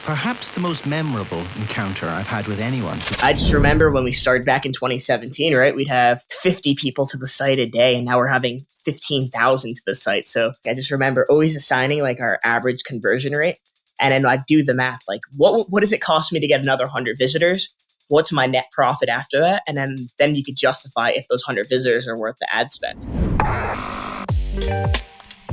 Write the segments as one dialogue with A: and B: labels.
A: perhaps the most memorable encounter I've had with anyone.
B: I just remember when we started back in 2017, right? We'd have 50 people to the site a day, and now we're having 15,000 to the site. So I just remember always assigning like our average conversion rate. And then I'd do the math, like what does it cost me to get another 100 visitors? What's my net profit after that? And then you could justify if those 100 visitors are worth the ad spend.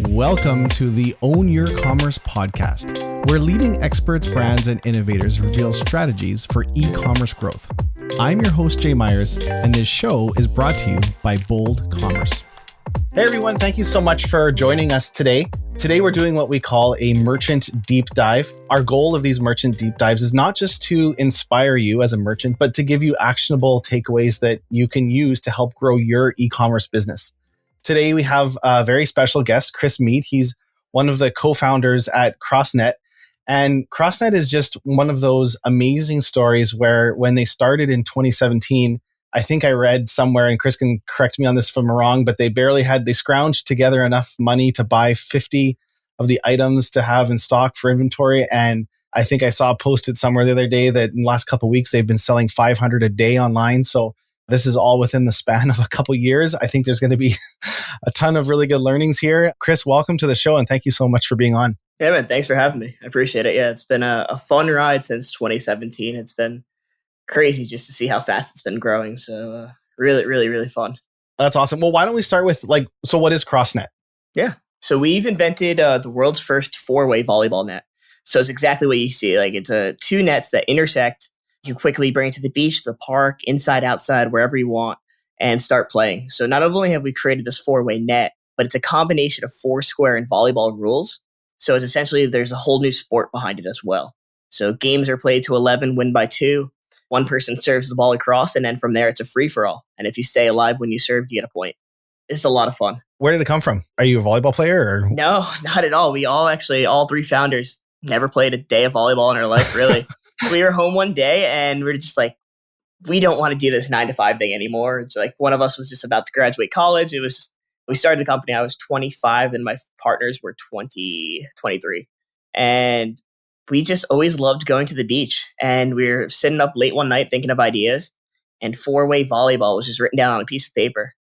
C: Welcome to the Own Your Commerce podcast, where leading experts, brands, and innovators reveal strategies for e-commerce growth. I'm your host, Jay Myers, and this show is brought to you by Bold Commerce. Hey everyone, thank you so much for joining us today. Today we're doing what we call a merchant deep dive. Our goal of these merchant deep dives is not just to inspire you as a merchant, but to give you actionable takeaways that you can use to help grow your e-commerce business. Today we have a very special guest, Chris Mead. He's one of the co-founders at Crossnet. And Crossnet is just one of those amazing stories where when they started in 2017, I think I read somewhere, and Chris can correct me on this if I'm wrong, but they scrounged together enough money to buy 50 of the items to have in stock for inventory. And I think I saw posted somewhere the other day that in the last couple of weeks, they've been selling 500 a day online. So this is all within the span of a couple of years. I think there's going to be a ton of really good learnings here. Chris, welcome to the show, and thank you so much for being on.
B: Yeah, man, thanks for having me. I appreciate it. Yeah, it's been a fun ride since 2017. It's been crazy just to see how fast it's been growing. So really, really, really fun.
C: That's awesome. Well, why don't we start with so what is Crossnet?
B: Yeah. So we've invented the world's first four-way volleyball net. So it's exactly what you see. Like it's two nets that intersect. You quickly bring it to the beach, the park, inside, outside, wherever you want, and start playing. So not only have we created this four-way net, but it's a combination of Foursquare and volleyball rules. So it's essentially, there's a whole new sport behind it as well. So games are played to 11, win by 2. One person serves the ball across, and then from there, it's a free-for-all. And if you stay alive when you serve, you get a point. It's a lot of fun.
C: Where did it come from? Are you a volleyball player? Or?
B: No, not at all. We all three founders, never played a day of volleyball in our life, really. We were home one day, and we were just like, we don't want to do this 9-to-5 thing anymore. It's like one of us was just about to graduate college. We started the company. I was 25, and my partners were 23. And we just always loved going to the beach, and we were sitting up late one night thinking of ideas, and four-way volleyball was just written down on a piece of paper.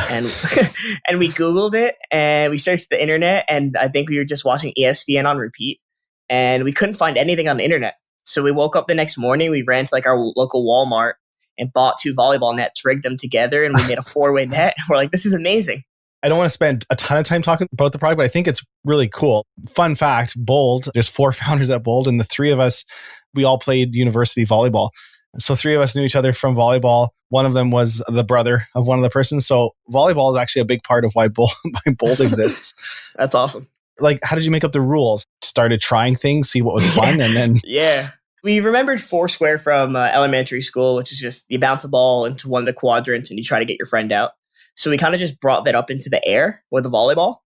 B: And and we Googled it, and we searched the internet, and I think we were just watching ESPN on repeat, and we couldn't find anything on the internet. So we woke up the next morning, we ran to our local Walmart and bought 2 volleyball nets, rigged them together, and we made a four-way net. We're like, this is amazing.
C: I don't want to spend a ton of time talking about the product, but I think it's really cool. Fun fact, Bold, there's 4 founders at Bold, and the 3 of us, we all played university volleyball. So 3 of us knew each other from volleyball. One of them was the brother of one of the persons. So volleyball is actually a big part of why Bold exists.
B: That's awesome.
C: How did you make up the rules? Started trying things, see what was fun, and then...
B: Yeah. We remembered Foursquare from elementary school, which is just you bounce a ball into one of the quadrants and you try to get your friend out. So we kind of just brought that up into the air with a volleyball.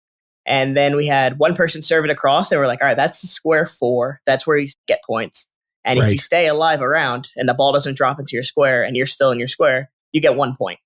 B: And then we had one person serve it across, and we're like, all right, that's the square 4. That's where you get points. And if you stay alive around and the ball doesn't drop into your square and you're still in your square, you get 1 point.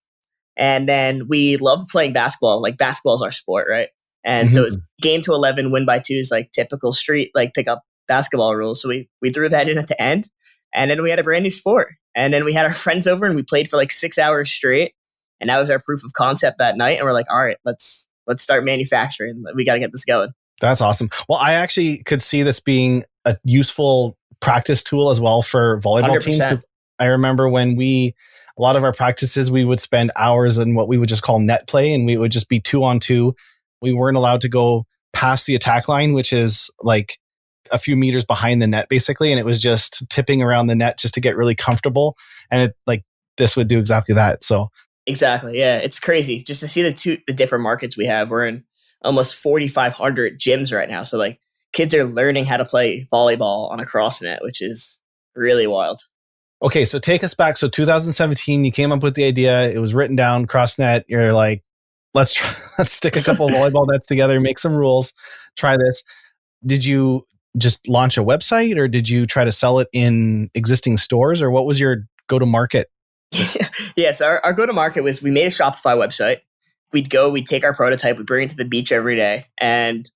B: And then we love playing basketball. Like basketball is our sport, right? And so it's game to 11, win by 2 is like typical street, pick up basketball rules. So we threw that in at the end, and then we had a brand new sport. And then we had our friends over and we played for 6 hours straight. And that was our proof of concept that night. And we're like, all right, let's start manufacturing. We got to get this going.
C: That's awesome. Well, I actually could see this being a useful practice tool as well for volleyball 100%. Teams. 'Cause I remember when a lot of our practices, we would spend hours in what we would just call net play, and we would just be 2-on-2. We weren't allowed to go past the attack line, which is a few meters behind the net basically. And it was just tipping around the net just to get really comfortable. And this would do exactly that. So
B: exactly. Yeah. It's crazy just to see the different markets we have. We're in almost 4,500 gyms right now. So kids are learning how to play volleyball on a Crossnet, which is really wild.
C: Okay. So take us back. So 2017, you came up with the idea. It was written down, Crossnet. You're like, let's stick a couple of volleyball nets together, make some rules, try this. Did you just launch a website, or did you try to sell it in existing stores, or what was your go-to-market?
B: Yes, our go-to-market was we made a Shopify website. We'd take our prototype, we'd bring it to the beach every day, and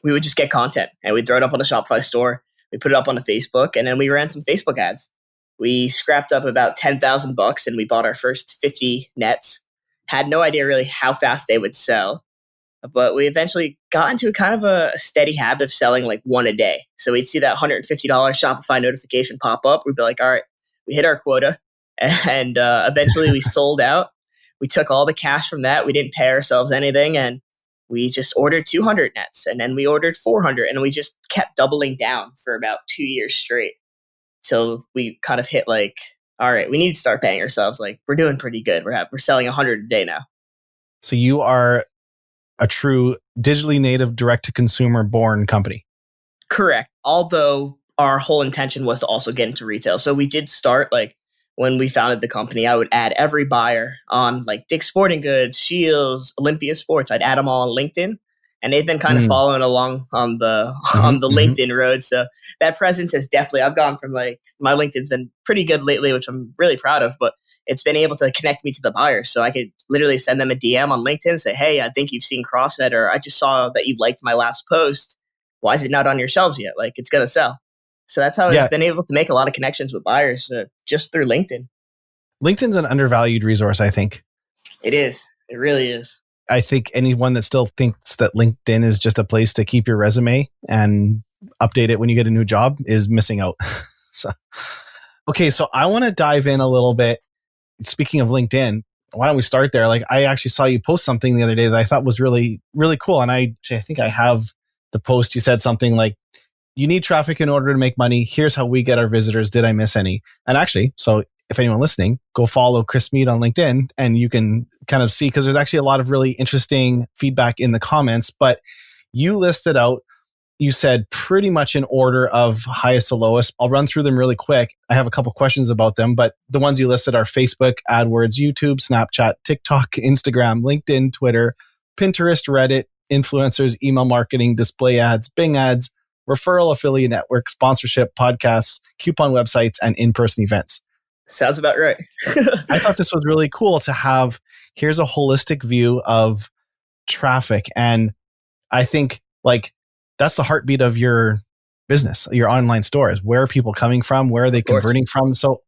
B: we would just get content and we'd throw it up on the Shopify store. We put it up on the Facebook, and then we ran some Facebook ads. We scrapped up about $10,000 and we bought our first 50 nets. Had no idea really how fast they would sell, but we eventually got into kind of a steady habit of selling like one a day. So we'd see that $150 Shopify notification pop up. We'd be like, all right, we hit our quota. And eventually we sold out. We took all the cash from that. We didn't pay ourselves anything. And we just ordered 200 nets. And then we ordered 400. And we just kept doubling down for about 2 years straight. Till we kind of hit like, all right, we need to start paying ourselves. Like, we're doing pretty good. We're selling 100 a day now.
C: So you are a true digitally native, direct-to-consumer born company.
B: Correct. Although our whole intention was to also get into retail. So we did start, like, when we founded the company, I would add every buyer on like Dick's Sporting Goods, Shields, Olympia Sports. I'd add them all on LinkedIn. And they've been kind of following along on the LinkedIn road. So that presence has definitely, I've gone from like, my LinkedIn's been pretty good lately, which I'm really proud of, but it's been able to connect me to the buyers. So I could literally send them a DM on LinkedIn and say, hey, I think you've seen Crossnet, or I just saw that you liked my last post. Why is it not on your shelves yet? Like, it's going to sell. So that's how I've been able to make a lot of connections with buyers just through LinkedIn.
C: LinkedIn's an undervalued resource, I think.
B: It is. It really is.
C: I think anyone that still thinks that LinkedIn is just a place to keep your resume and update it when you get a new job is missing out. So I want to dive in a little bit. Speaking of LinkedIn, why don't we start there? Like, I actually saw you post something the other day that I thought was really, really cool. And I think I have the post. You said something like, you need traffic in order to make money. Here's how we get our visitors. Did I miss any? And actually, so if anyone listening, go follow Chris Mead on LinkedIn and you can kind of see, because there's actually a lot of really interesting feedback in the comments, but you listed out, you said pretty much in order of highest to lowest. I'll run through them really quick. I have a couple questions about them, but the ones you listed are Facebook, AdWords, YouTube, Snapchat, TikTok, Instagram, LinkedIn, Twitter, Pinterest, Reddit, influencers, email marketing, display ads, Bing ads, referral, affiliate network, sponsorship, podcasts, coupon websites, and in-person events.
B: Sounds about right.
C: I thought this was really cool to have, here's a holistic view of traffic. And I think like that's the heartbeat of your business, your online store, is where are people coming from? Where are they converting from? So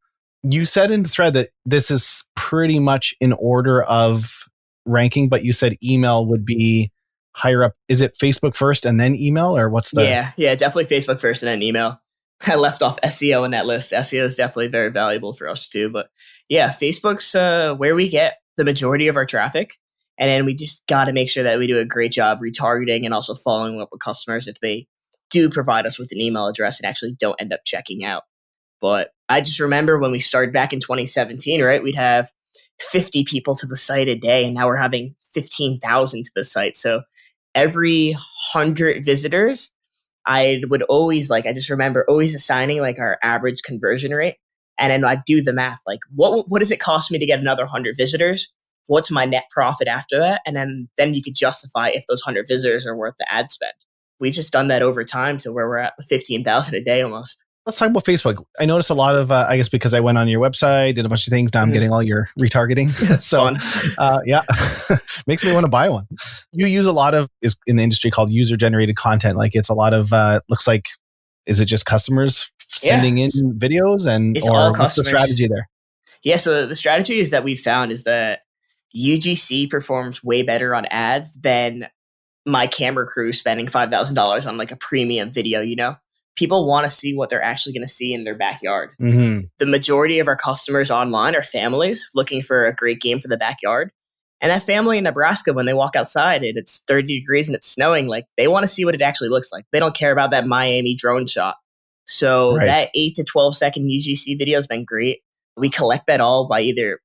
C: you said in the thread that this is pretty much in order of ranking, but you said email would be higher up. Is it Facebook first and then email, or what's the?
B: Yeah, definitely Facebook first and then email. I left off SEO in that list. SEO is definitely very valuable for us too. But yeah, Facebook's where we get the majority of our traffic. And then we just got to make sure that we do a great job retargeting and also following up with customers if they do provide us with an email address and actually don't end up checking out. But I just remember when we started back in 2017, right? We'd have 50 people to the site a day, and now we're having 15,000 to the site. So every 100 visitors, I would always I just remember always assigning like our average conversion rate. And then I'd do the math, like what does it cost me to get another 100 visitors? What's my net profit after that? And then you could justify if those 100 visitors are worth the ad spend. We've just done that over time to where we're at 15,000 a day almost.
C: Let's talk about Facebook. I noticed a lot of, I guess because I went on your website, did a bunch of things. Now I'm getting all your retargeting. So yeah, makes me want to buy one. You use a lot of, is in the industry called user generated content. Like it's a lot of, looks like, is it just customers sending in videos
B: it's all
C: what's
B: customers.
C: The strategy there?
B: Yeah. So the strategy is that we found is that UGC performs way better on ads than my camera crew spending $5,000 on like a premium video, you know? People want to see what they're actually going to see in their backyard.
C: Mm-hmm.
B: The majority of our customers online are families looking for a great game for the backyard. And that family in Nebraska, when they walk outside and it's 30 degrees and it's snowing, like they want to see what it actually looks like. They don't care about that Miami drone shot. So that 8 to 12 second UGC video has been great. We collect that all by either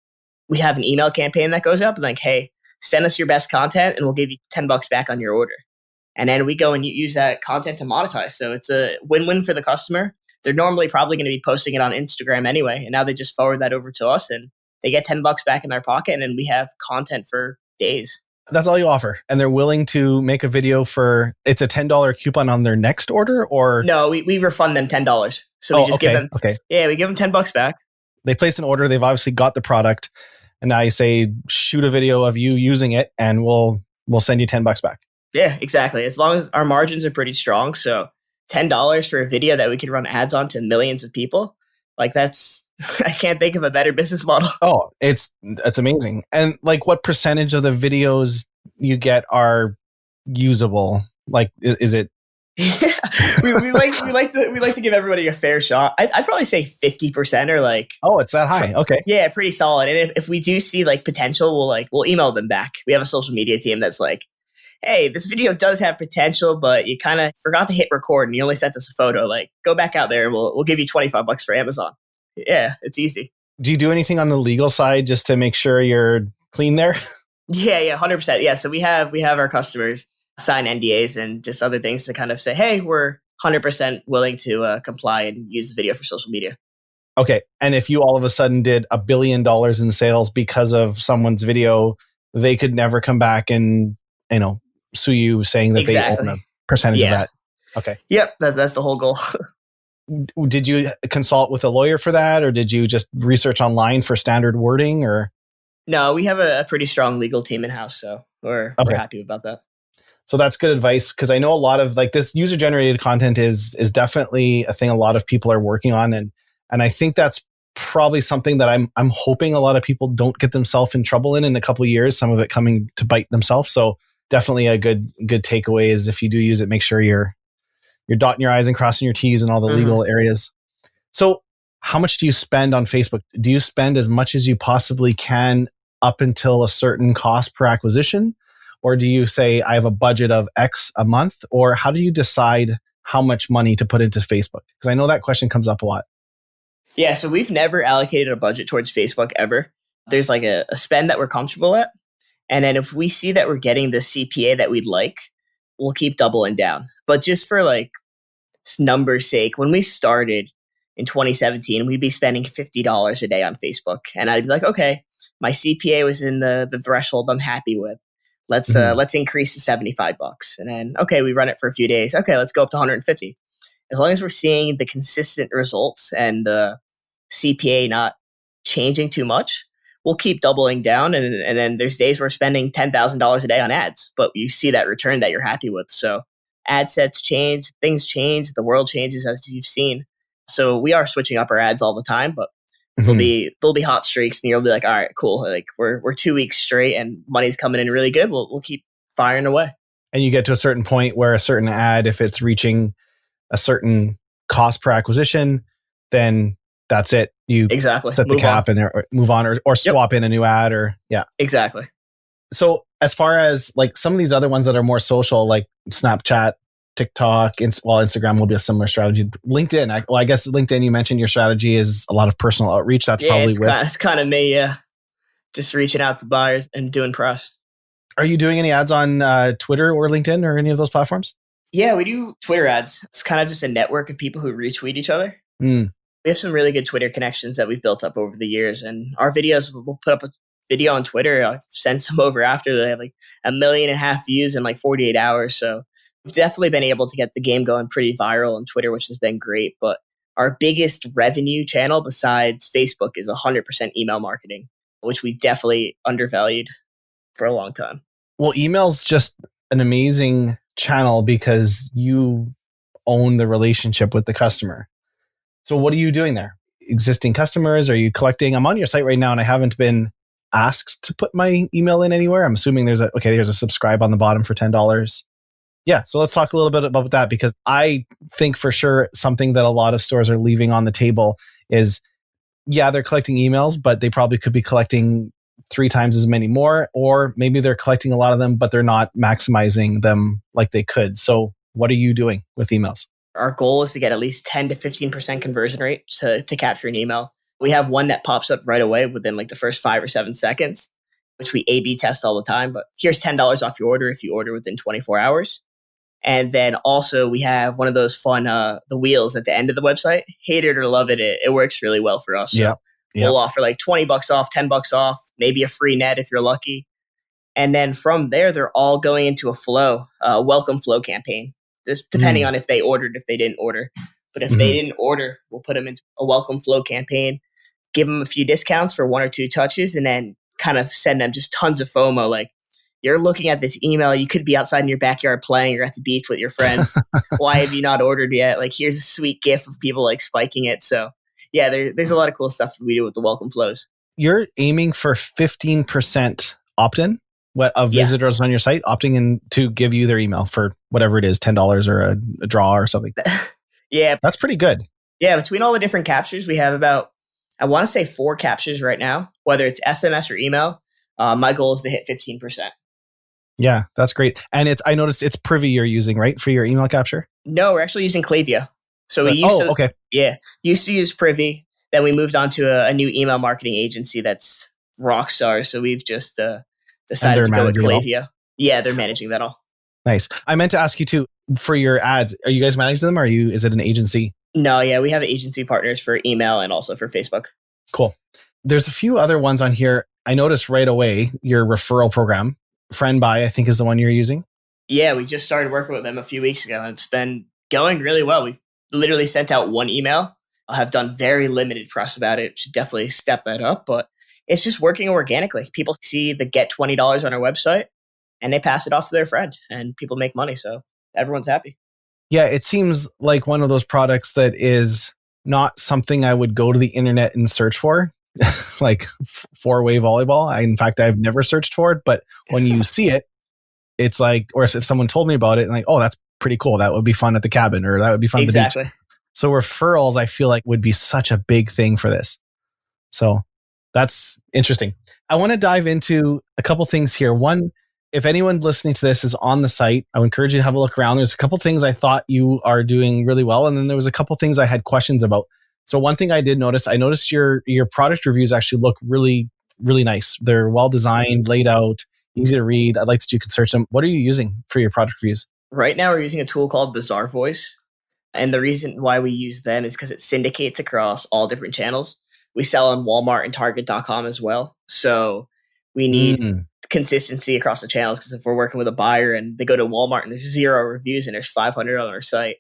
B: we have an email campaign that goes up and like, hey, send us your best content and we'll give you $10 back on your order. And then we go and use that content to monetize. So it's a win-win for the customer. They're normally probably going to be posting it on Instagram anyway. And now they just forward that over to us and they get $10 back in their pocket. And then we have content for days.
C: That's all you offer. And they're willing to make a video for, it's a $10 coupon on their next order, or?
B: No, we refund them $10. So we just give them, we give them $10 back.
C: They place an order. They've obviously got the product. And now you say, shoot a video of you using it and we'll send you $10 back.
B: Yeah, exactly. As long as our margins are pretty strong. So $10 for a video that we could run ads on to millions of people. Like that's, I can't think of a better business model.
C: Oh, it's amazing. And like, what percentage of the videos you get are usable? Like, is it?
B: we like to give everybody a fair shot. I'd probably say 50% or like.
C: Oh, it's that high. Okay.
B: Yeah, pretty solid. And if we do see like potential, we'll email them back. We have a social media team that's like, hey, this video does have potential, but you kind of forgot to hit record and you only sent us a photo. Like, go back out there and we'll give you $25 for Amazon. Yeah, it's easy.
C: Do you do anything on the legal side just to make sure you're clean there?
B: Yeah, 100%. Yeah, so we have our customers sign NDAs and just other things to kind of say, hey, we're 100% willing to comply and use the video for social media.
C: Okay. And if you all of a sudden did $1 billion in sales because of someone's video, they could never come back and, sue you saying that they own a percentage of that. Okay.
B: Yep. That's the whole goal.
C: Did you consult with a lawyer for that, or did you just research online for standard wording, or?
B: No, we have a pretty strong legal team in-house, so we're happy about that.
C: So that's good advice, because I know a lot of like this user-generated content is definitely a thing a lot of people are working on, and I think that's probably something that I'm hoping a lot of people don't get themselves in trouble in a couple of years. Some of it coming to bite themselves. So definitely a good takeaway is if you do use it, make sure you're dotting your I's and crossing your T's in all the legal areas. So how much do you spend on Facebook? Do you spend as much as you possibly can up until a certain cost per acquisition? Or do you say, I have a budget of X a month? Or how do you decide how much money to put into Facebook? Because I know that question comes up a lot.
B: Yeah, so we've never allocated a budget towards Facebook ever. There's like a spend that we're comfortable at. And then if we see that we're getting the CPA that we'd like, we'll keep doubling down. But just for like numbers' sake, when we started in 2017, we'd be spending $50 a day on Facebook. And I'd be like, okay, my CPA was in the threshold I'm happy with. Let's increase to $75. And then, okay, we run it for a few days. Okay, let's go up to 150. As long as we're seeing the consistent results and the CPA not changing too much, we'll keep doubling down. And then there's days we're spending $10,000 a day on ads, but you see that return that you're happy with. So ad sets change, things change, the world changes as you've seen. So we are switching up our ads all the time, but there'll be hot streaks and you'll be like, all right, cool. Like we're 2 weeks straight and money's coming in really good. We'll keep firing away. And
C: you get to a certain point where a certain ad, if it's reaching a certain cost per acquisition, then that's it. You set the cap and move on or swap in a new ad
B: Exactly.
C: So as far as like some of these other ones that are more social, like Snapchat, TikTok, Instagram will be a similar strategy. LinkedIn, I guess LinkedIn, you mentioned your strategy is a lot of personal outreach. That's probably
B: it's kind of me, just reaching out to buyers and doing press.
C: Are you doing any ads on Twitter or LinkedIn or any of those platforms?
B: Yeah, we do Twitter ads. It's kind of just a network of people who retweet each other. We have some really good Twitter connections that we've built up over the years, and our videos, we'll put up a video on Twitter. I'll send some over after. They have like 1.5 million views in like 48 hours. So we've definitely been able to get the game going pretty viral on Twitter, which has been great. But our biggest revenue channel besides Facebook is 100% email marketing, which we definitely undervalued for a long time.
C: Well, email's just an amazing channel because you own the relationship with the customer. So what are you doing there? Existing customers? Are you collecting? I'm on your site right now and I haven't been asked to put my email in anywhere. I'm assuming there's a subscribe on the bottom for $10. Yeah. So let's talk a little bit about that, because I think for sure something that a lot of stores are leaving on the table is, they're collecting emails, but they probably could be collecting 3 times as many more, or maybe they're collecting a lot of them, but they're not maximizing them like they could. So what are you doing with emails?
B: Our goal is to get at least 10 to 15% conversion rate to capture an email. We have one that pops up right away within like the first 5 or 7 seconds, which we A/B test all the time. But here's $10 off your order if you order within 24 hours. And then also we have one of those fun, the wheels at the end of the website. Hate it or love it. It works really well for us. So we'll offer like $20 off, $10 off, maybe a free net if you're lucky. And then from there, they're all going into a flow, welcome flow campaign. This, depending on if they ordered, if they didn't order. But if they didn't order, we'll put them into a welcome flow campaign, give them a few discounts for 1 or 2 touches, and then kind of send them just tons of FOMO. Like, you're looking at this email. You could be outside in your backyard playing or at the beach with your friends. Why have you not ordered yet? Like, here's a sweet gif of people like spiking it. So yeah, there's a lot of cool stuff we do with the welcome flows.
C: You're aiming for 15% opt-in of visitors on your site opting in to give you their email for whatever it is, $10 or a draw or something.
B: Yeah.
C: That's pretty good.
B: Yeah. Between all the different captures, we have about, I want to say 4 captures right now, whether it's SMS or email. My goal is to hit 15%.
C: Yeah, that's great. And I noticed it's Privy you're using, right, for your email capture?
B: No, we're actually using Klaviyo. So we used to use Privy. Then we moved on to a new email marketing agency that's Rockstar. So we've just decided to go with Klaviyo. Yeah, they're managing that all.
C: Nice. I meant to ask you too, for your ads, are you guys managing them or is it an agency?
B: No, yeah, we have agency partners for email and also for Facebook.
C: Cool. There's a few other ones on here. I noticed right away your referral program. Friend Buy, I think, is the one you're using.
B: Yeah, we just started working with them a few weeks ago, and it's been going really well. We've literally sent out 1 email. I have done very limited press about it. Should definitely step that up, but it's just working organically. People see the get $20 on our website, and they pass it off to their friend, and people make money. So everyone's happy.
C: Yeah, it seems like one of those products that is not something I would go to the internet and search for. Like 4-way volleyball. In fact, I've never searched for it, but when you see it, it's like, or if someone told me about it, like, oh, that's pretty cool. That would be fun at the cabin, or that would be fun at the beach. So referrals, I feel like would be such a big thing for this. So that's interesting. I want to dive into a couple things here. One, if anyone listening to this is on the site, I would encourage you to have a look around. There's a couple things I thought you are doing really well. And then there was a couple things I had questions about. So one thing I did notice, I noticed your product reviews actually look really, really nice. They're well designed, laid out, easy to read. I'd like that you could search them. What are you using for your product reviews?
B: Right now, we're using a tool called Bazaar Voice. And the reason why we use them is because it syndicates across all different channels. We sell on Walmart and Target.com as well. So we need consistency across the channels, because if we're working with a buyer and they go to Walmart and there's 0 reviews and there's 500 on our site,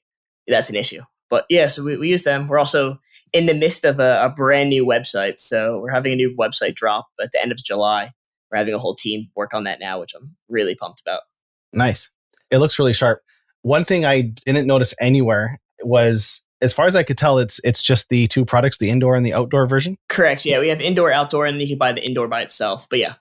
B: that's an issue. But yeah, so we use them. We're also in the midst of a brand new website. So we're having a new website drop at the end of July. We're having a whole team work on that now, which I'm really pumped about.
C: Nice. It looks really sharp. One thing I didn't notice anywhere was, as far as I could tell, it's just the 2 products, the indoor and the outdoor version.
B: Correct. Yeah, we have indoor, outdoor, and then you can buy the indoor by itself. But yeah,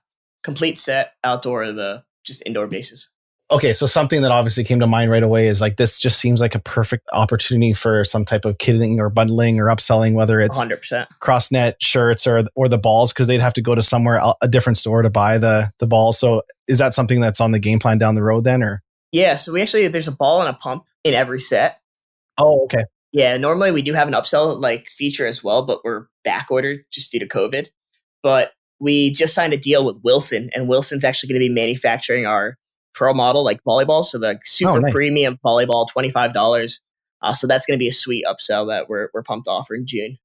B: complete set, outdoor, the just indoor bases.
C: Okay, so something that obviously came to mind right away is like, this just seems like a perfect opportunity for some type of kitting or bundling or upselling, whether it's
B: 100%
C: Crossnet shirts or the balls, because they'd have to go to somewhere, a different store to buy the balls. So is that something that's on the game plan down the road then, or?
B: Yeah, so there's a ball and a pump in every set.
C: Oh, okay.
B: Yeah, normally we do have an upsell like feature as well, but we're back ordered just due to COVID. But we just signed a deal with Wilson, and Wilson's actually going to be manufacturing our pro model, like volleyball. So the super premium volleyball, $25. So that's going to be a sweet upsell that we're pumped off for in June.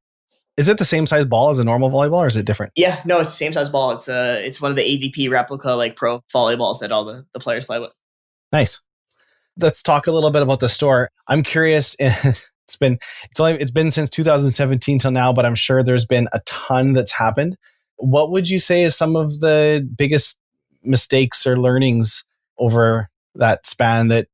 C: Is it the same size ball as a normal volleyball, or is it different?
B: Yeah, no, it's the same size ball. It's one of the AVP replica like pro volleyballs that all the players play with.
C: Nice. Let's talk a little bit about the store. I'm curious. It's been since 2017 till now, but I'm sure there's been a ton that's happened. What would you say is some of the biggest mistakes or learnings over that span that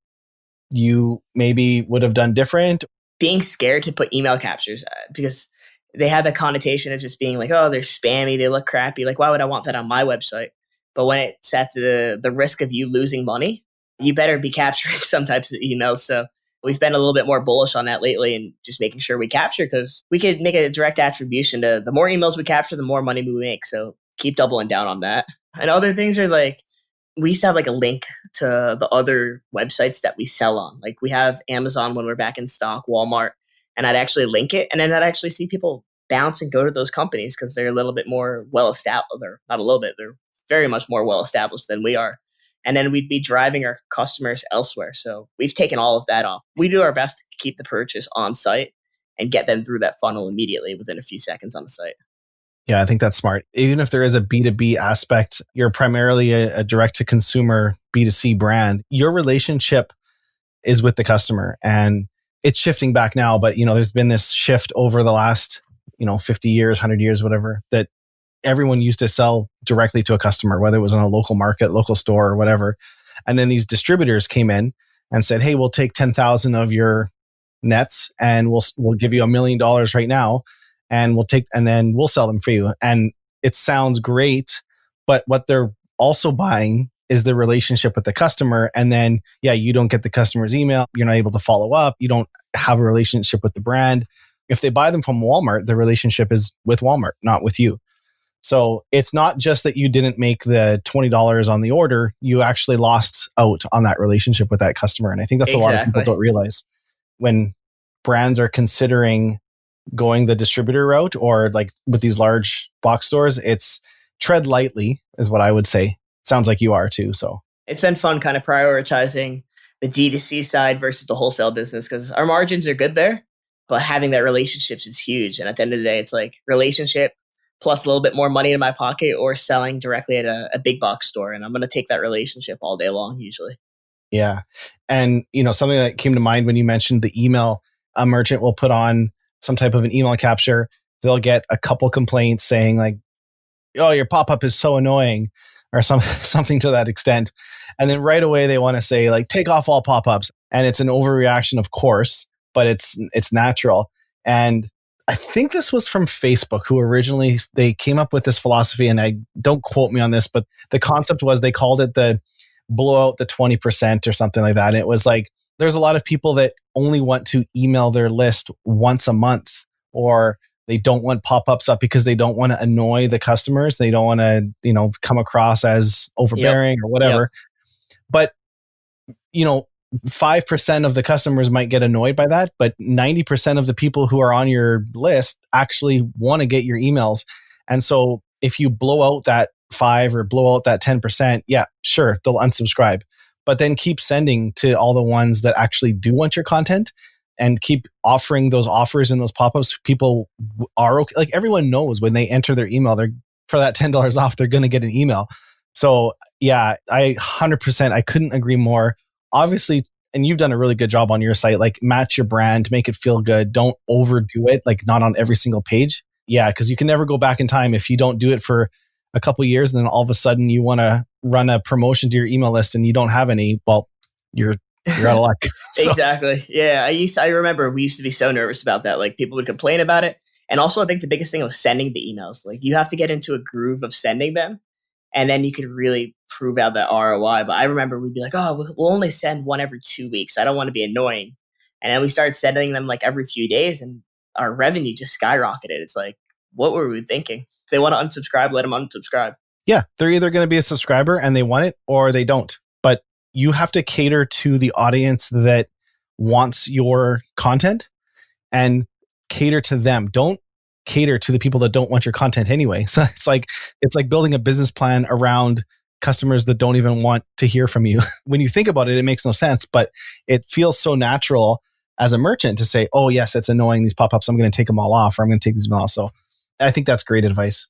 C: you maybe would have done different?
B: Being scared to put email captures because they have a connotation of just being like, oh, they're spammy, they look crappy. Like, why would I want that on my website? But when it's at the risk of you losing money, you better be capturing some types of emails. So we've been a little bit more bullish on that lately and just making sure we capture, because we could make a direct attribution to the more emails we capture, the more money we make. So keep doubling down on that. And other things are like, we used to have like a link to the other websites that we sell on. Like we have Amazon when we're back in stock, Walmart, and I'd actually link it. And then I'd actually see people bounce and go to those companies because they're a little bit more well-established. They're not a little bit, they're very much more well-established than we are. And then we'd be driving our customers elsewhere. So we've taken all of that off. We do our best to keep the purchase on site and get them through that funnel immediately within a few seconds on the site.
C: Yeah, I think that's smart. Even if there is a B2B aspect, you're primarily a direct-to-consumer B2C brand. Your relationship is with the customer, and it's shifting back now. But there's been this shift over the last 50 years, 100 years, whatever, that everyone used to sell directly to a customer, whether it was on a local market, local store, or whatever. And then these distributors came in and said, "Hey, we'll take 10,000 of your nets and we'll give you $1 million right now, and then we'll sell them for you." And it sounds great, but what they're also buying is the relationship with the customer. And then, you don't get the customer's email. You're not able to follow up. You don't have a relationship with the brand. If they buy them from Walmart, the relationship is with Walmart, not with you. So it's not just that you didn't make the $20 on the order, you actually lost out on that relationship with that customer. And I think that's a lot of people don't realize when brands are considering going the distributor route or like with these large box stores, it's tread lightly is what I would say. Sounds like you are too. So
B: it's been fun kind of prioritizing the D2C side versus the wholesale business because our margins are good there, but having that relationships is huge. And at the end of the day, it's like relationship plus a little bit more money in my pocket or selling directly at a big box store. And I'm going to take that relationship all day long usually.
C: Yeah. And, something that came to mind when you mentioned the email, a merchant will put on some type of an email capture. They'll get a couple complaints saying like, "Oh, your pop-up is so annoying," or something to that extent. And then right away they want to say like, "Take off all pop-ups." And it's an overreaction, of course, but it's natural. And I think this was from Facebook, who originally they came up with this philosophy, and I don't quote me on this, but the concept was they called it the blow out the 20% or something like that. And it was like, there's a lot of people that only want to email their list once a month, or they don't want pop-ups up because they don't want to annoy the customers. They don't want to, come across as overbearing or whatever. But, 5% of the customers might get annoyed by that, but 90% of the people who are on your list actually want to get your emails. And so if you blow out that 5 or blow out that 10%, sure, they'll unsubscribe, but then keep sending to all the ones that actually do want your content and keep offering those offers and those pop-ups. People are okay. Like everyone knows when they enter their email, they're for that $10 off, they're going to get an email. So I 100%, I couldn't agree more. Obviously, and you've done a really good job on your site, like match your brand, make it feel good. Don't overdo it, like not on every single page. Yeah, because you can never go back in time if you don't do it for a couple of years and then all of a sudden you want to run a promotion to your email list and you don't have any. Well, you're out of luck.
B: So. Exactly. Yeah, I remember we used to be so nervous about that. Like people would complain about it. And also I think the biggest thing was sending the emails. Like you have to get into a groove of sending them. And then you could really prove out that ROI. But I remember we'd be like, "Oh, we'll only send one every 2 weeks. I don't want to be annoying." And then we started sending them like every few days and our revenue just skyrocketed. It's like, what were we thinking? If they want to unsubscribe, let them unsubscribe.
C: Yeah, they're either going to be a subscriber and they want it or they don't. But you have to cater to the audience that wants your content and cater to them. Don't cater to the people that don't want your content anyway. So it's like building a business plan around customers that don't even want to hear from you. When you think about it, it makes no sense, but it feels so natural as a merchant to say, "Oh yes, it's annoying, these pop-ups. I'm going to take them all off, or I'm going to take these off." So I think that's great advice.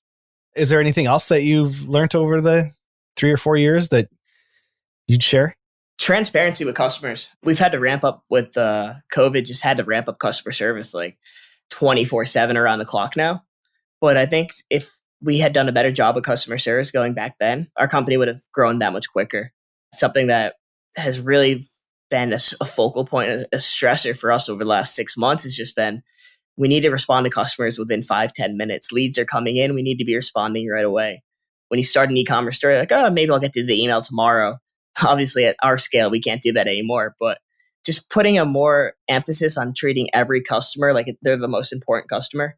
C: Is there anything else that you've learned over the 3 or 4 years that you'd share?
B: Transparency with customers. We've had to ramp up with COVID, just had to ramp up customer service like 24/7 around the clock now. But I think if we had done a better job of customer service going back then, our company would have grown that much quicker. Something that has really been a focal point, a stressor for us over the last 6 months has just been, we need to respond to customers within 5-10 minutes. Leads are coming in. We need to be responding right away. When you start an e-commerce store, you're like, "Oh, maybe I'll get to the email tomorrow." Obviously, at our scale, we can't do that anymore. But just putting a more emphasis on treating every customer like they're the most important customer,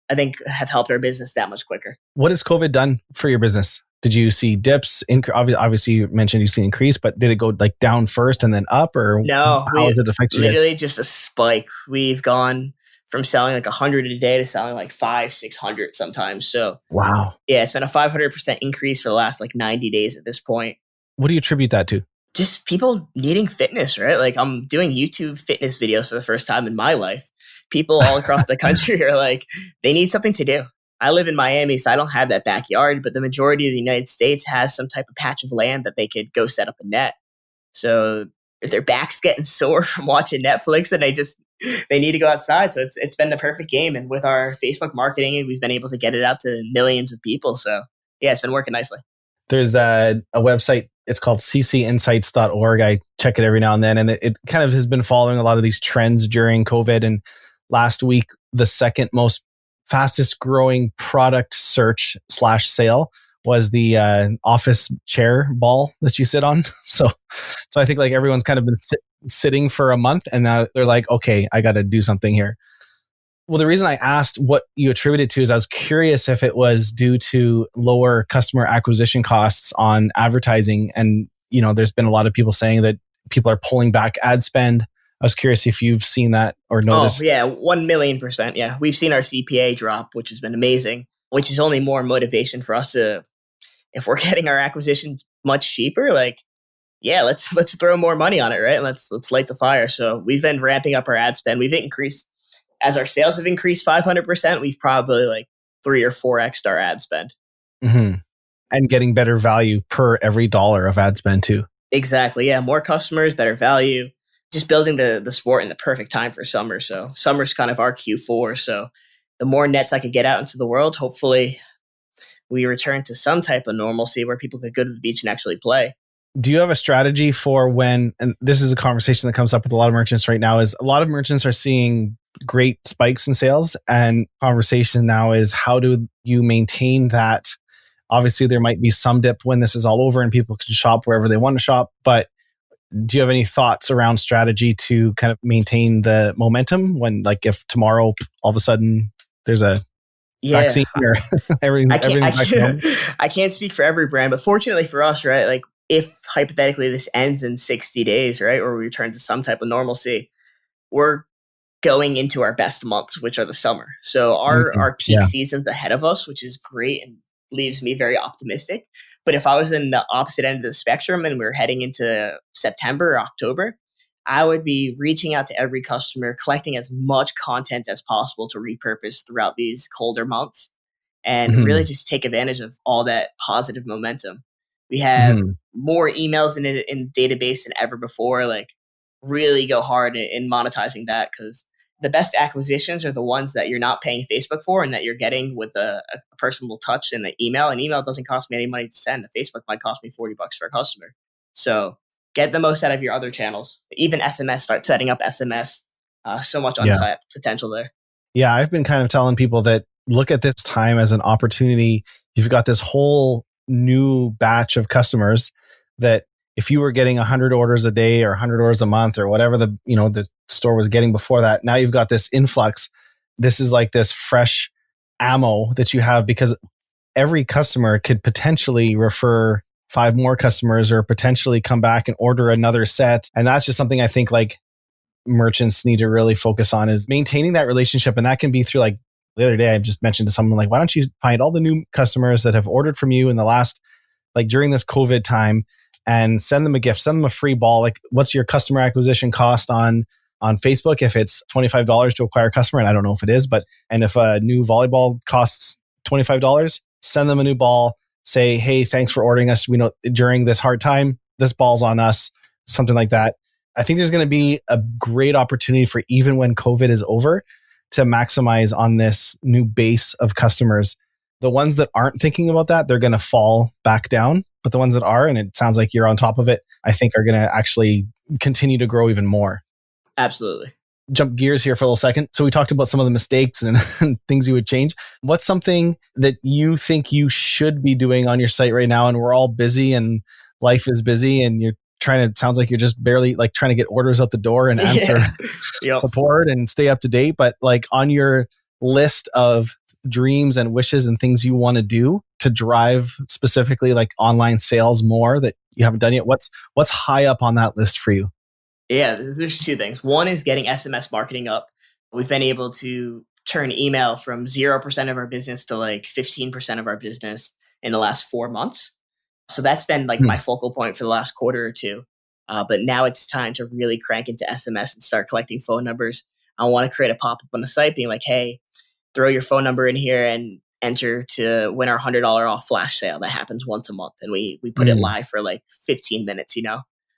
B: I think have helped our business that much quicker.
C: What has COVID done for your business? Did you see dips? Obviously, you mentioned you see increase, but did it go like down first and then up, or
B: no?
C: How does it affect you guys?
B: Literally just a spike. We've gone from selling like 100 a day to selling like 500-600 sometimes. So
C: wow,
B: yeah, it's been a 500% increase for the last like 90 days at this point.
C: What do you attribute that to?
B: Just people needing fitness, right? Like I'm doing YouTube fitness videos for the first time in my life. People all across the country are like, they need something to do. I live in Miami, so I don't have that backyard, but the majority of the United States has some type of patch of land that they could go set up a net. So if their back's getting sore from watching Netflix and they just they need to go outside. So it's been the perfect game. And with our Facebook marketing, we've been able to get it out to millions of people. So yeah, it's been working nicely.
C: There's a website, it's called ccinsights.org. I check it every now and then, and it kind of has been following a lot of these trends during COVID. And last week, the second most fastest growing product search / sale was the office chair ball that you sit on. So I think like everyone's kind of been sitting for a month, and now they're like, okay, I got to do something here. Well, the reason I asked what you attributed to is I was curious if it was due to lower customer acquisition costs on advertising. And, there's been a lot of people saying that people are pulling back ad spend. I was curious if you've seen that or noticed.
B: Oh, yeah, 1,000,000%. Yeah, we've seen our CPA drop, which has been amazing, which is only more motivation for us to, if we're getting our acquisition much cheaper, like, yeah, let's throw more money on it, right? Let's light the fire. So we've been ramping up our ad spend. We've increased, as our sales have increased 500%, we've probably like 3 or 4x our ad spend.
C: Mm-hmm. And getting better value per every dollar of ad spend too.
B: Exactly. Yeah. More customers, better value. Just building the sport in the perfect time for summer. So summer's kind of our Q4. So the more nets I could get out into the world, hopefully we return to some type of normalcy where people could go to the beach and actually play.
C: Do you have a strategy for when, and this is a conversation that comes up with a lot of merchants right now, is a lot of merchants are seeing great spikes in sales, and conversation now is how do you maintain that? Obviously there might be some dip when this is all over and people can shop wherever they want to shop, but do you have any thoughts around strategy to kind of maintain the momentum when, like, if tomorrow all of a sudden there's a vaccine or everything?
B: I can't speak for every brand, but fortunately for us, right? Like if hypothetically this ends in 60 days, right? Or we return to some type of normalcy, we're going into our best months, which are the summer. So our peak season's ahead of us, which is great and leaves me very optimistic. But if I was in the opposite end of the spectrum and we were heading into September or October, I would be reaching out to every customer, collecting as much content as possible to repurpose throughout these colder months and really just take advantage of all that positive momentum. We have more emails in the database than ever before. Like really go hard in monetizing that, because the best acquisitions are the ones that you're not paying Facebook for and that you're getting with a personal touch in the email. An email doesn't cost me any money to send. A Facebook might cost me $40 for a customer. So get the most out of your other channels. Even SMS, start setting up SMS. So much untapped potential there.
C: Yeah, I've been kind of telling people that look at this time as an opportunity. You've got this whole new batch of customers that if you were getting 100 orders a day or 100 orders a month or whatever the store was getting before that, now you've got this influx. This is like this fresh ammo that you have, because every customer could potentially refer 5 more customers or potentially come back and order another set. And that's just something I think like merchants need to really focus on, is maintaining that relationship. And that can be through, like the other day I just mentioned to someone, like, why don't you find all the new customers that have ordered from you in the last, like during this COVID time, and send them a gift, send them a free ball. Like, what's your customer acquisition cost on Facebook? If it's $25 to acquire a customer, and I don't know if it is, but, and if a new volleyball costs $25, send them a new ball, say, hey, thanks for ordering us. We know during this hard time, this ball's on us, something like that. I think there's going to be a great opportunity for, even when COVID is over, to maximize on this new base of customers. The ones that aren't thinking about that, they're going to fall back down. But the ones that are, and it sounds like you're on top of it, I think are going to actually continue to grow even more.
B: Absolutely.
C: Jump gears here for a little second. So we talked about some of the mistakes and things you would change. What's something that you think you should be doing on your site right now? And we're all busy and life is busy and you're trying to, sounds like you're just barely like trying to get orders out the door and answer support and stay up to date. But like on your list of dreams and wishes and things you want to do to drive specifically like online sales more that you haven't done yet, what's high up on that list for you?
B: Yeah, there's 2 things. One is getting SMS marketing up. We've been able to turn email from 0% of our business to like 15% of our business in the last 4 months. So that's been like my focal point for the last quarter or 2. But now it's time to really crank into SMS and start collecting phone numbers. I want to create a pop-up on the site being like, hey, throw your phone number in here and enter to win our $100 off flash sale that happens once a month. And we put it live for like 15 minutes,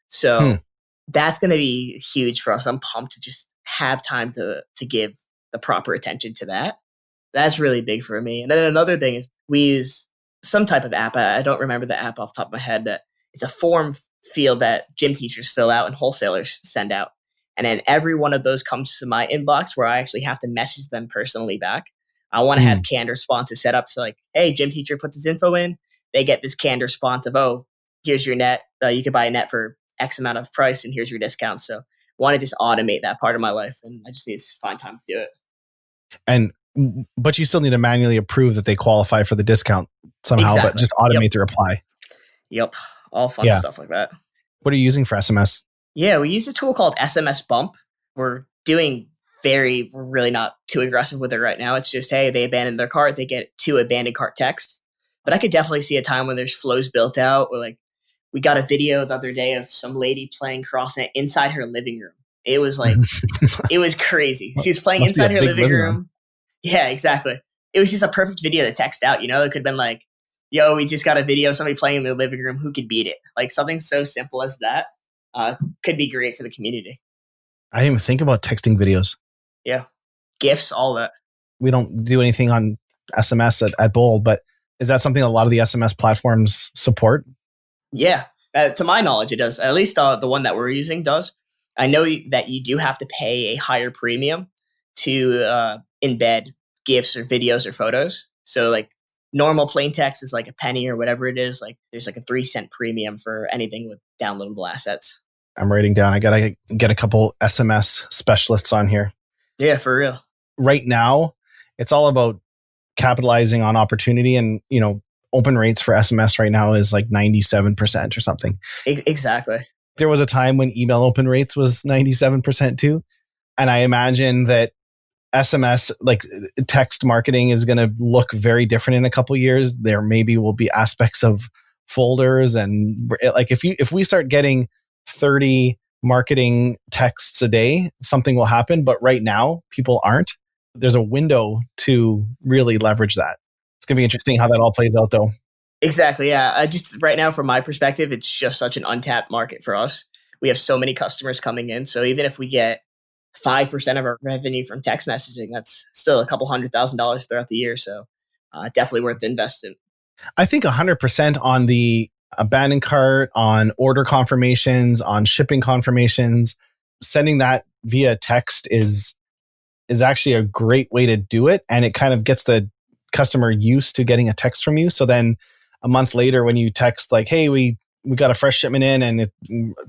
B: So that's going to be huge for us. I'm pumped to just have time to give the proper attention to that. That's really big for me. And then another thing is we use some type of app. I don't remember the app off the top of my head. That it's a form field that gym teachers fill out and wholesalers send out. And then every one of those comes to my inbox where I actually have to message them personally back. I want to have canned responses set up. So like, hey, gym teacher puts his info in. They get this canned response of, oh, here's your net. You could buy a net for X amount of price and here's your discount. So I want to just automate that part of my life. And I just need to find time to do it.
C: But you still need to manually approve that they qualify for the discount somehow,
B: Exactly.
C: but just automate the reply.
B: Yep. All fun stuff like that.
C: What are you using for SMS?
B: Yeah, we use a tool called SMS Bump. We're really not too aggressive with it right now. It's just, hey, they abandoned their cart, they get 2 abandoned cart texts. But I could definitely see a time when there's flows built out, or like we got a video the other day of some lady playing Crossnet inside her living room. It was like, it was crazy. She was playing inside her living room. Yeah, exactly. It was just a perfect video to text out. It could have been like, yo, we just got a video of somebody playing in the living room. Who could beat it? Like something so simple as that could be great for the community.
C: I didn't even think about texting videos.
B: Yeah. GIFs, all that.
C: We don't do anything on SMS at Bold, but is that something a lot of the SMS platforms support?
B: Yeah. To my knowledge, it does. At least the one that we're using does. I know that you do have to pay a higher premium to embed GIFs or videos or photos. So like normal plain text is like a penny or whatever it is. Like there's like a 3-cent premium for anything with downloadable assets.
C: I'm writing down. I got to get a couple SMS specialists on here.
B: Yeah, for real.
C: Right now, it's all about capitalizing on opportunity, and open rates for SMS right now is like 97% or something.
B: Exactly.
C: There was a time when email open rates was 97% too. And I imagine that SMS, like text marketing, is going to look very different in a couple of years. There maybe will be aspects of folders, and like if we start getting 30 marketing texts a day, something will happen. But right now, people aren't. There's a window to really leverage that. It's going to be interesting how that all plays out, though.
B: Exactly. Yeah. Just right now, from my perspective, it's just such an untapped market for us. We have so many customers coming in. So even if we get 5% of our revenue from text messaging, that's still a couple $100,000 throughout the year. So definitely worth the investment.
C: I think 100% on the abandoned cart, on order confirmations, on shipping confirmations, sending that via text is actually a great way to do it. And it kind of gets the customer used to getting a text from you. So then a month later, when you text like, hey, we got a fresh shipment in and it's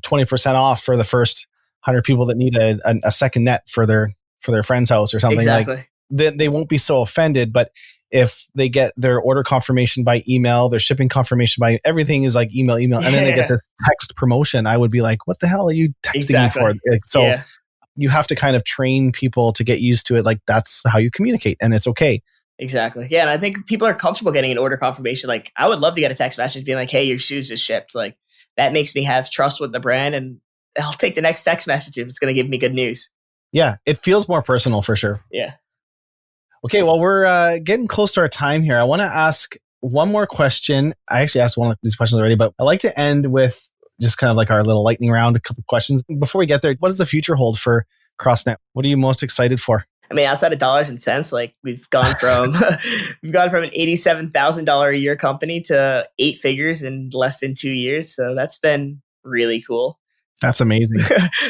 C: 20% off for the first 100 people that need a second net for their friend's house or something,
B: exactly.
C: Like they won't be so offended. But if they get their order confirmation by email, their shipping confirmation by everything is like email, and then they get this text promotion, I would be like, what the hell are you texting me for? So you have to kind of train people to get used to it. Like that's how you communicate, and it's okay.
B: Exactly. Yeah. And I think people are comfortable getting an order confirmation. Like I would love to get a text message being like, hey, your shoes just shipped. Like that makes me have trust with the brand, and I'll take the next text message if it's going to give me good news.
C: Yeah. It feels more personal for sure.
B: Yeah.
C: Okay. Well, we're getting close to our time here. I want to ask one more question. I actually asked one of these questions already, but I like to end with just kind of like our little lightning round, a couple of questions. Before we get there, what does the future hold for Crossnet? What are you most excited for?
B: I mean, outside of dollars and cents, like we've gone from an $87,000 a year company to 8 figures in less than 2 years. So that's been really cool.
C: That's amazing.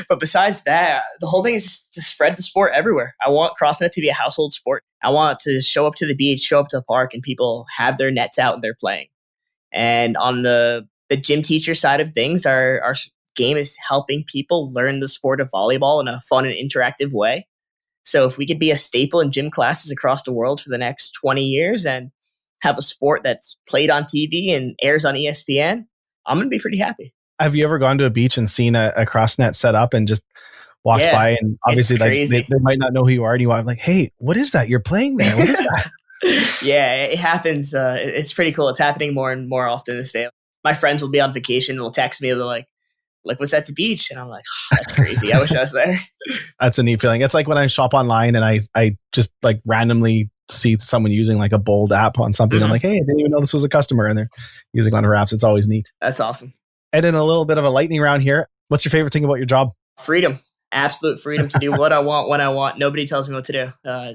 B: But besides that, the whole thing is just to spread the sport everywhere. I want Crossnet to be a household sport. I want to show up to the beach, show up to the park, and people have their nets out and they're playing. And on the gym teacher side of things, our game is helping people learn the sport of volleyball in a fun and interactive way. So if we could be a staple in gym classes across the world for the next 20 years and have a sport that's played on TV and airs on ESPN, I'm going to be pretty happy.
C: Have you ever gone to a beach and seen a Crossnet set up and just walked by, and obviously like they might not know who you are, and you are like, hey, what is that? You're playing there. What is that?
B: Yeah, it happens. It's pretty cool. It's happening more and more often this day. My friends will be on vacation and will text me. They're like, what's at the beach? And I'm like, oh, that's crazy. I wish I was there.
C: That's a neat feeling. It's like when I shop online and I just like randomly see someone using like a Bold app on something. Mm-hmm. I'm like, hey, I didn't even know this was a customer, and they're using one of our apps. It's always neat.
B: That's awesome.
C: And in a little bit of a lightning round here, what's your favorite thing about your job?
B: Freedom. absolute freedom to do what I want when I want. Nobody tells me what to do.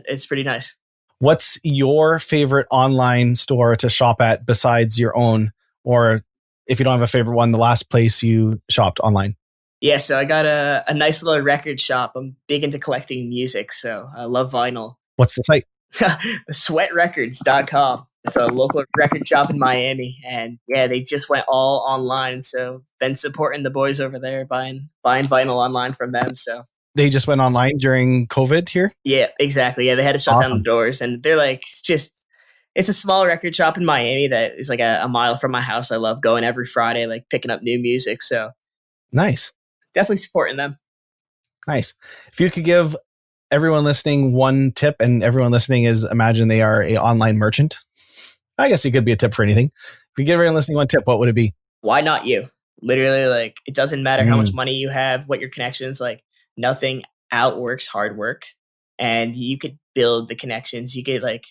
B: It's pretty nice.
C: What's your favorite online store to shop at besides your own? Or if you don't have a favorite one, the last place you shopped online?
B: Yeah, so I got a nice little record shop. I'm big into collecting music, so I love vinyl.
C: What's the site?
B: Sweatrecords.com. It's a local record shop in Miami. And yeah, they just went all online. So been supporting the boys over there, buying vinyl online from them. So
C: They just went online during COVID here?
B: yeah, exactly. Yeah, they had to shut down
C: Awesome.
B: the doors. And they're like, it's a small record shop in Miami that is like a mile from my house. I love going every Friday, like picking up new music. So
C: Nice.
B: definitely supporting them.
C: Nice. If you could give everyone listening one tip, and everyone listening is, imagine they are a online merchant. I guess it could be a tip for anything. If you give everyone listening one tip, what would it be?
B: Why not you? Literally, like, it doesn't matter how much money you have, what your connections, like, nothing outworks hard work. And you could build the connections. You could, like,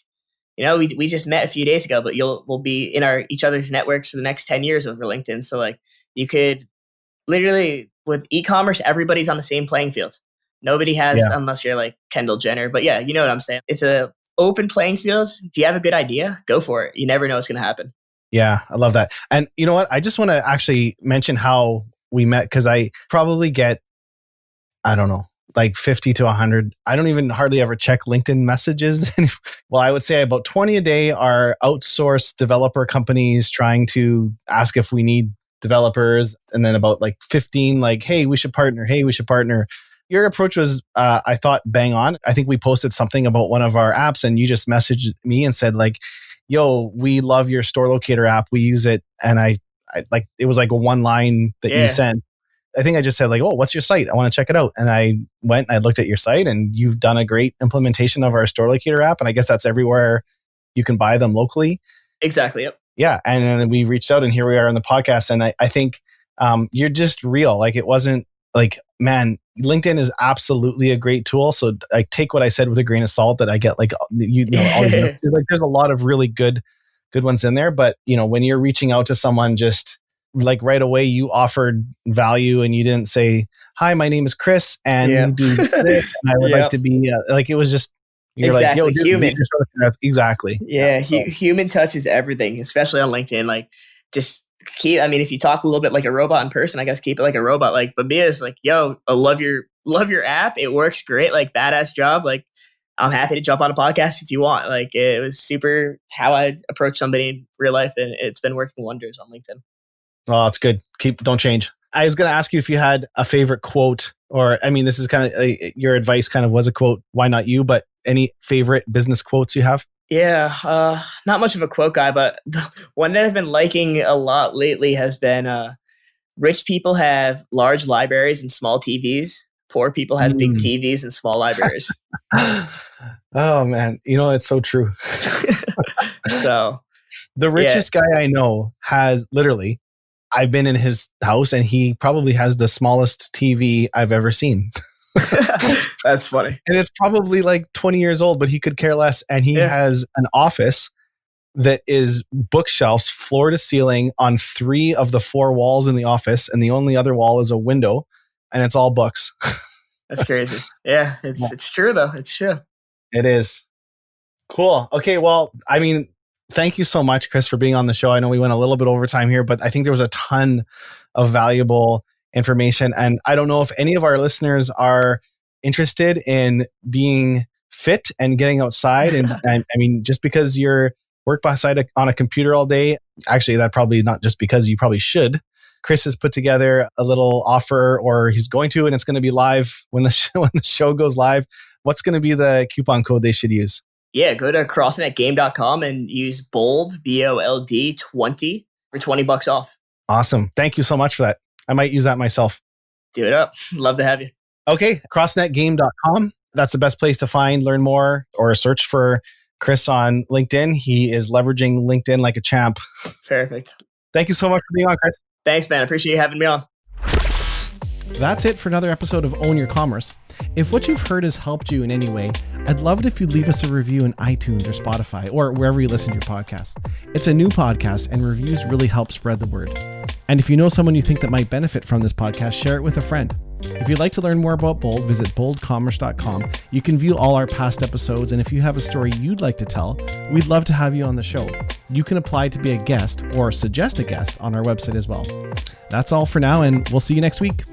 B: we just met a few days ago, but we'll be in each other's networks for the next 10 years over LinkedIn. So like, you could literally, with e-commerce, everybody's on the same playing field. Nobody has, unless you're like Kendall Jenner, but yeah, you know what I'm saying? It's a open playing field. If you have a good idea, go for it. You never know what's going to happen.
C: Yeah, I love that. And you know what? I just want to actually mention how we met, because I probably get, I don't know, like 50 to 100. I don't even hardly ever check LinkedIn messages. Well, I would say about 20 a day are outsourced developer companies trying to ask if we need developers. And then about like 15, like, hey, we should partner. Hey, we should partner. Your approach was, I thought, bang on. I think we posted something about one of our apps and you just messaged me and said like, yo, we love your store locator app. We use it. And I like, it was like a one line that you sent. I think I just said like, oh, what's your site? I want to check it out. And I went, I looked at your site and you've done a great implementation of our store locator app. And I guess that's everywhere you can buy them locally.
B: Exactly. Yep.
C: Yeah. And then we reached out and here we are on the podcast. And I think you're just real. Like, it wasn't like, man, LinkedIn is absolutely a great tool. So I take what I said with a grain of salt, that I get like, all these like, there's a lot of really good ones in there. But when you're reaching out to someone, just like right away, you offered value and you didn't say, hi, my name is Chris and you do this and I would like to be like, it was just, you're
B: exactly.
C: like, yo,
B: human.
C: Exactly.
B: Yeah. Human touch is everything, especially on LinkedIn. Like, just keep, I mean, if you talk a little bit like a robot in person, I guess keep it like a robot. Like, but me is like, yo, I love your app. It works great. Like, badass job. Like, I'm happy to jump on a podcast if you want. Like, it was super how I approach somebody in real life, and it's been working wonders on LinkedIn.
C: Oh, it's good. Don't change. I was going to ask you if you had a favorite quote, or, I mean, this is kind of your advice kind of was a quote, why not you, but any favorite business quotes you have?
B: Yeah, not much of a quote guy, but the one that I've been liking a lot lately has been, rich people have large libraries and small TVs. Poor people have big TVs and small libraries.
C: Oh man, it's so true.
B: So
C: the richest guy I know has literally, I've been in his house and he probably has the smallest TV I've ever seen.
B: That's funny.
C: And it's probably like 20 years old, but he could care less. And he has an office that is bookshelves floor to ceiling on 3 of the 4 walls in the office. And the only other wall is a window and it's all books.
B: That's crazy. Yeah, it's true though. It's true.
C: It is. Cool. Okay. Well, I mean, thank you so much, Chris, for being on the show. I know we went a little bit over time here, but I think there was a ton of valuable information. And I don't know if any of our listeners are interested in being fit and getting outside. And I mean, just because you're work beside on a computer all day, actually, that probably not just because, you probably should. Chris has put together a little offer, or he's going to, and it's going to be live when the show goes live. What's going to be the coupon code they should use?
B: Yeah, go to crossnetgame.com and use BOLD, BOLD 20 for $20 off.
C: Awesome. Thank you so much for that. I might use that myself.
B: Do it up. Love to have you.
C: Okay, crossnetgame.com. That's the best place to learn more, or search for Chris on LinkedIn. He is leveraging LinkedIn like a champ.
B: Perfect.
C: Thank you so much for being on, Chris.
B: Thanks, man. I appreciate you having me on.
C: That's it for another episode of Own Your Commerce. If what you've heard has helped you in any way, I'd love it if you'd leave us a review in iTunes or Spotify or wherever you listen to your podcast. It's a new podcast and reviews really help spread the word. And if you know someone you think that might benefit from this podcast, share it with a friend. If you'd like to learn more about Bold, visit boldcommerce.com. You can view all our past episodes, and if you have a story you'd like to tell, we'd love to have you on the show. You can apply to be a guest or suggest a guest on our website as well. That's all for now, and we'll see you next week.